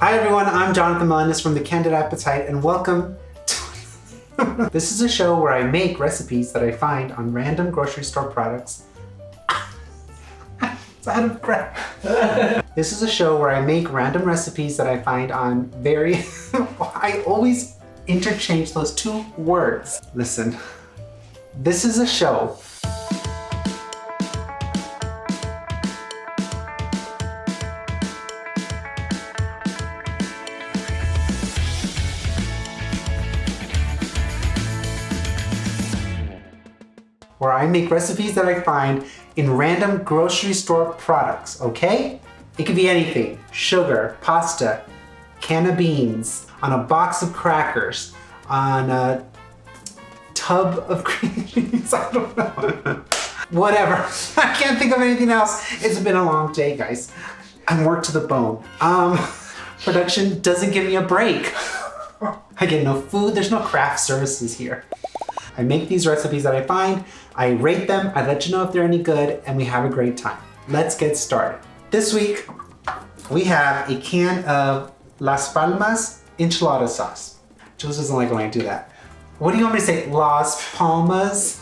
Hi everyone, I'm Jonathan Melendez from The Candid Appetite and welcome to This is a show where I make recipes that I find on random grocery store products. It's out of breath. This is a show where I make random recipes that I find on I always interchange those two words. Listen, this is a show where I make recipes that I find in random grocery store products, okay? It could be anything: sugar, pasta, can of beans, on a box of crackers, on a tub of cream cheese, I don't know. Whatever, I can't think of anything else. It's been a long day, guys. I'm worked to the bone. Production doesn't give me a break. I get no food, there's no craft services here. I make these recipes that I find, I rate them, I let you know if they're any good, and we have a great time. Let's get started. This week, we have a can of Las Palmas enchilada sauce. Jules doesn't like when I do that. What do you want me to say? Las Palmas?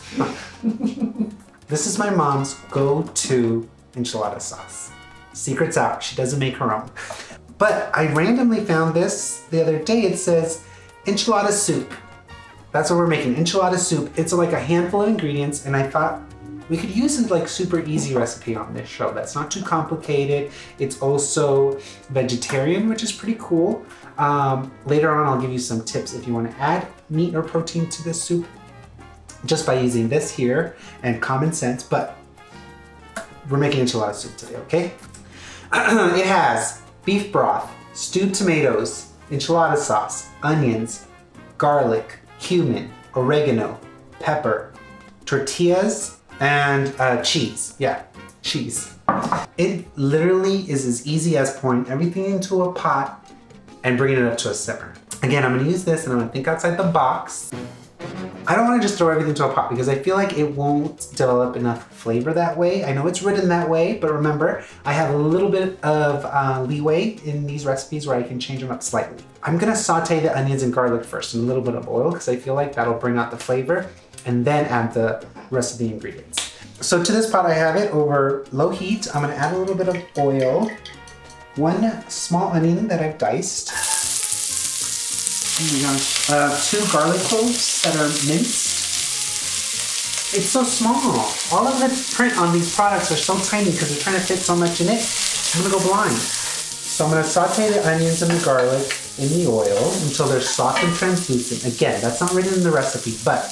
This is my mom's go-to enchilada sauce. Secret's out, she doesn't make her own. But I randomly found this the other day. It says Enchilada Soup. That's what we're making, enchilada soup. It's like a handful of ingredients, and I thought we could use a like super easy recipe on this show. That's not too complicated. It's also vegetarian, which is pretty cool. Later on, I'll give you some tips if you want to add meat or protein to this soup, just by using this here and common sense, but we're making enchilada soup today, okay? It has beef broth, stewed tomatoes, enchilada sauce, onions, garlic, cumin, oregano, pepper, tortillas, and cheese. Yeah, cheese. It literally is as easy as pouring everything into a pot and bringing it up to a simmer. Again, I'm gonna use this and I'm gonna think outside the box. I don't wanna just throw everything into a pot because I feel like it won't develop enough flavor that way. I know it's written that way, but remember, I have a little bit of leeway in these recipes where I can change them up slightly. I'm gonna saute the onions and garlic first in a little bit of oil because I feel like that'll bring out the flavor, and then add the rest of the ingredients. So to this pot, I have it over low heat. I'm gonna add a little bit of oil, one small onion that I've diced. Oh my gosh. 2 garlic cloves that are minced. It's so small. All of the print on these products are so tiny because they're trying to fit so much in it. I'm gonna go blind. So I'm gonna saute the onions and the garlic in the oil until they're soft and translucent. Again, that's not written in the recipe, but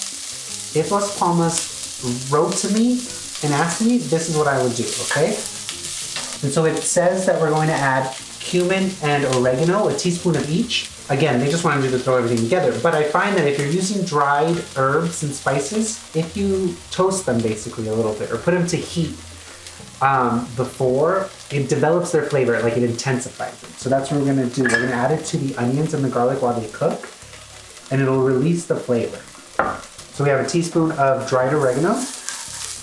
if Las Palmas wrote to me and asked me, this is what I would do, okay? And so it says that we're going to add cumin and oregano, a teaspoon of each. Again, they just wanted you to throw everything together, but I find that if you're using dried herbs and spices, if you toast them basically a little bit or put them to heat before, it develops their flavor, like it intensifies it. So that's what we're gonna do. We're gonna add it to the onions and the garlic while they cook, and it'll release the flavor. So we have a teaspoon of dried oregano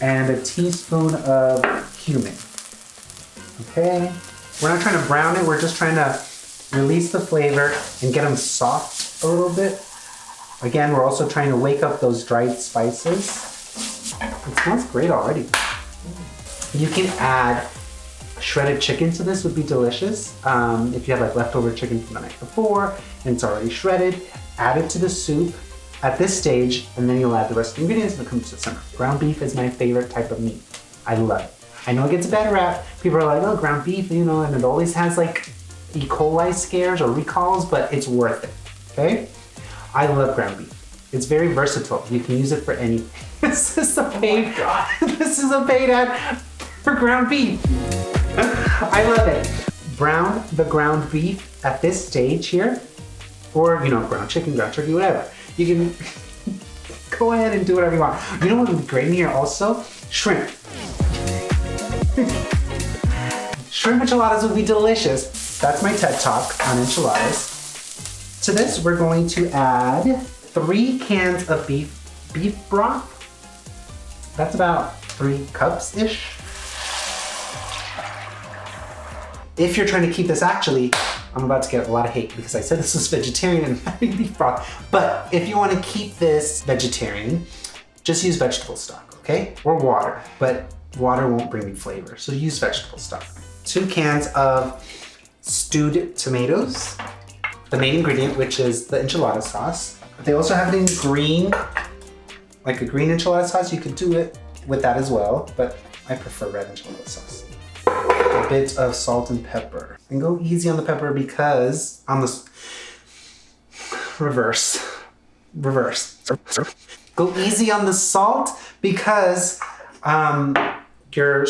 and a teaspoon of cumin. Okay, we're not trying to brown it, we're just trying to release the flavor and get them soft a little bit. Again, we're also trying to wake up those dried spices. It smells great already. You can add shredded chicken to this, would be delicious. If you have like leftover chicken from the night before and it's already shredded, add it to the soup at this stage, and then you'll add the rest of the ingredients when it comes to summer. Ground beef is my favorite type of meat. I love it. I know it gets a bad rap. People are like, oh, ground beef, you know, and it always has like E. coli scares or recalls, but it's worth it, okay? I love ground beef. It's very versatile. You can use it for anything. This is a paid, this is a paid ad for ground beef. I love it. Brown the ground beef at this stage here, or you know, ground chicken, ground turkey, whatever. You can go ahead and do whatever you want. You know what would be great in here also? Shrimp. Shrimp enchiladas would be delicious. That's my TED Talk on enchiladas. To this, we're going to add 3 cans of beef broth. That's about 3 cups-ish. If you're trying to keep this actually I'm about to get a lot of hate because I said this was vegetarian and having beef broth. But if you want to keep this vegetarian, just use vegetable stock, okay? Or water, but water won't bring me flavor, so use vegetable stock. 2 cans of stewed tomatoes, the main ingredient, which is the enchilada sauce. They also have it in green, like a green enchilada sauce. You could do it with that as well, but I prefer red enchilada sauce. A bit of salt and pepper. And go easy on the pepper because on the reverse. Go easy on the salt because your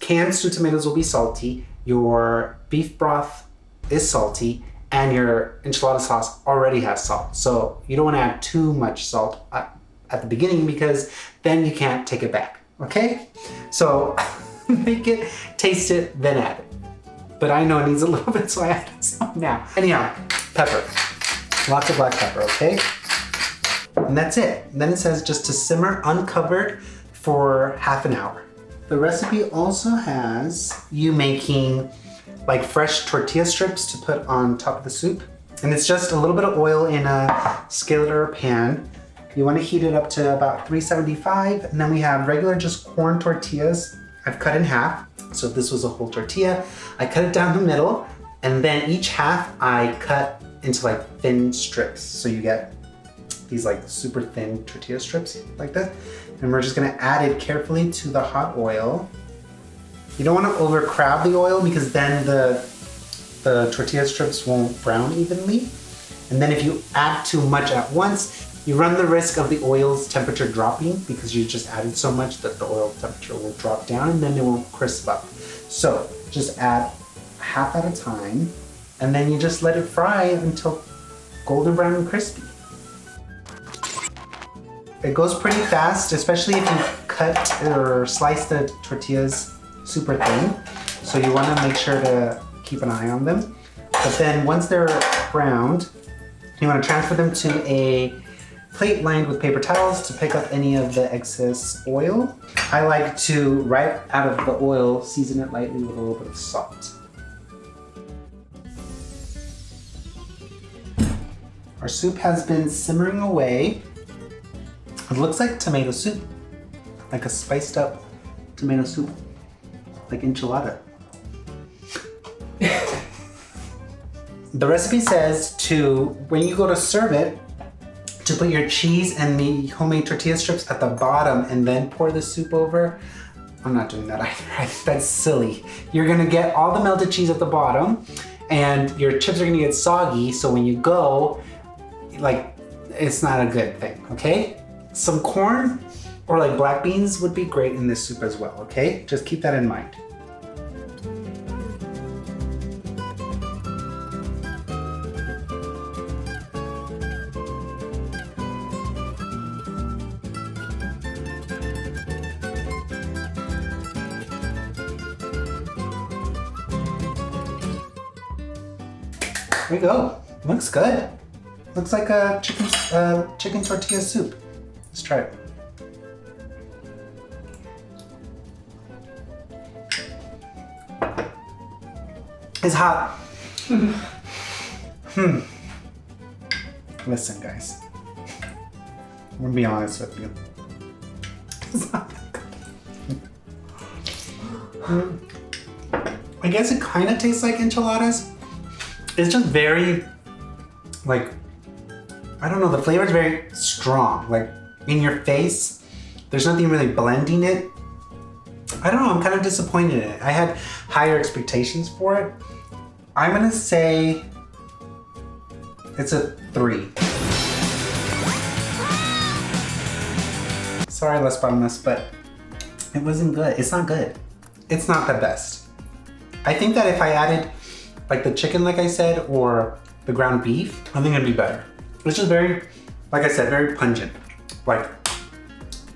canned stewed tomatoes will be salty, your beef broth is salty, and your enchilada sauce already has salt. So you don't want to add too much salt at the beginning because then you can't take it back, okay? So make it, taste it, then add it. But I know it needs a little bit, so I added some now. Anyhow, pepper. Lots of black pepper, okay? And that's it. And then it says just to simmer uncovered for half an hour. The recipe also has you making like fresh tortilla strips to put on top of the soup. And it's just a little bit of oil in a skillet or a pan. You want to heat it up to about 375. And then we have regular just corn tortillas. I've cut in half. So if this was a whole tortilla, I cut it down the middle. And then each half I cut into like thin strips. So you get these like super thin tortilla strips like that. And we're just gonna add it carefully to the hot oil. You don't wanna overcrowd the oil because then the tortilla strips won't brown evenly. And then if you add too much at once, you run the risk of the oil's temperature dropping because you just added so much that the oil temperature will drop down and then it won't crisp up. So just add half at a time and then you just let it fry until golden brown and crispy. It goes pretty fast, especially if you cut or slice the tortillas super thin. So you want to make sure to keep an eye on them. But then once they're browned, you want to transfer them to a plate lined with paper towels to pick up any of the excess oil. I like to, right out of the oil, season it lightly with a little bit of salt. Our soup has been simmering away. It looks like tomato soup, like a spiced up tomato soup, like enchilada. The recipe says to, when you go to serve it, to put your cheese and the homemade tortilla strips at the bottom and then pour the soup over. I'm not doing that either. That's silly. You're gonna get all the melted cheese at the bottom and your chips are gonna get soggy, so when you go, like, it's not a good thing, okay? Some corn or like black beans would be great in this soup as well, okay? Just keep that in mind. There we go. Looks good. Looks like a chicken tortilla soup. Let's try it. It's hot. Listen, guys. I'm gonna be honest with you. It's not that good. I guess it kind of tastes like enchiladas. It's just very, like, I don't know, the flavor is very strong, like in your face. There's nothing really blending it. I don't know, I'm kind of disappointed in it. I had higher expectations for it. I'm gonna say it's a 3. Sorry, Las Palmas, but it wasn't good. It's not good. It's not the best. I think that if I added like the chicken, like I said, or the ground beef, I think it'd be better. It's just very, like I said, very pungent. Like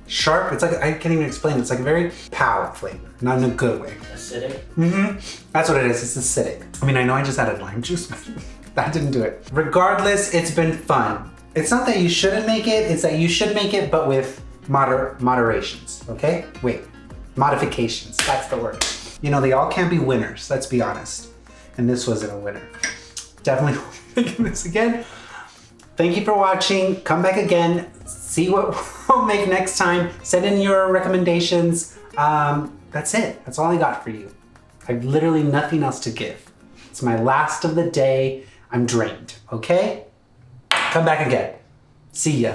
sharp, it's like, I can't even explain it. It's like a very pow flavor, not in a good way. Acidic? Mm-hmm, that's what it is, it's acidic. I mean, I know I just added lime juice, but that didn't do it. Regardless, it's been fun. It's not that you shouldn't make it, it's that you should make it, but with moderations, okay? Wait, modifications, that's the word. You know, they all can't be winners, let's be honest. And this wasn't a winner. Definitely making this again. Thank you for watching. Come back again. See what we'll make next time. Send in your recommendations. That's it. That's all I got for you. I have literally nothing else to give. It's my last of the day. I'm drained, okay? Come back again. See ya.